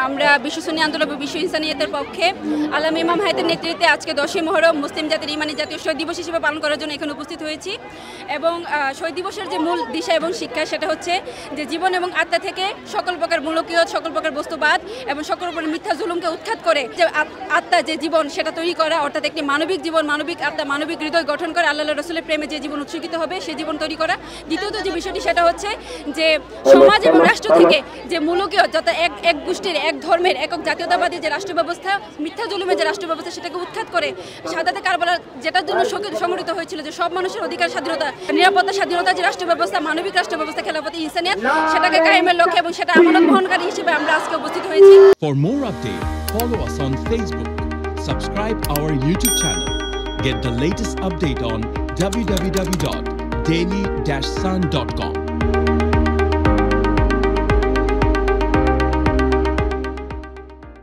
আমরা বিশ্ব সুন্নি আন্দোলন বিশ্ব ইনসানিয়তের পক্ষে আল্লামা ইমাম হায়াতের নেতৃত্বে আজকে 10ই মুহররম মুসলিম জাতির ইমানি জাতীয় শহীদ দিবস হিসেবে পালন করার জন্য এখানে উপস্থিত হয়েছি এবং শহীদ দিবসের যে মূল দিশা এবং শিক্ষা সেটা হচ্ছে যে জীবন এবং আত্মা থেকে সকল প্রকার মূলকীয়ত সকল প্রকার বস্তুবাদ এবং সকল প্রকার মিথ্যা জুলুমকে উৎখাত করে যে আত্মা যে জীবন সেটা তৈরি করা অর্থাৎ একটি মানবিক জীবন মানবিক আত্মা মানবিক হৃদয় গঠন করে আল্লাহ রাসূলের প্রেমে যে জীবন উৎসর্গিত হবে সেই জীবন তৈরি করা। দ্বিতীয়ত যে বিষয়টি সেটা হচ্ছে যে সমাজ এবং রাষ্ট্র থেকে যে মূলকীয় যত এক গোষ্ঠীর এক ধর্মের একক জাতীয়তাবাদী যে রাষ্ট্র ব্যবস্থা মিথ্যা জুলুমের যে রাষ্ট্র ব্যবস্থা সেটাকে উৎখাত করে শাহাদাতে কারবালার যেটার জন্য সংগঠিত হয়েছিল যে সব মানুষের অধিকার স্বাধীনতা নিরাপত্তা স্বাধীনতা যে রাষ্ট্র ব্যবস্থা মানবিক রাষ্ট্র ব্যবস্থা খেলাফতে ইনসানিয়ত সেটাকে কায়েমের লক্ষ্যে এবং সেটা আমানত বহনকারী হিসেবে আমরা আজকে উপস্থিত হয়েছি। For more updates, follow us on Facebook, subscribe our YouTube channel, get the latest update on www.daily-sun.com.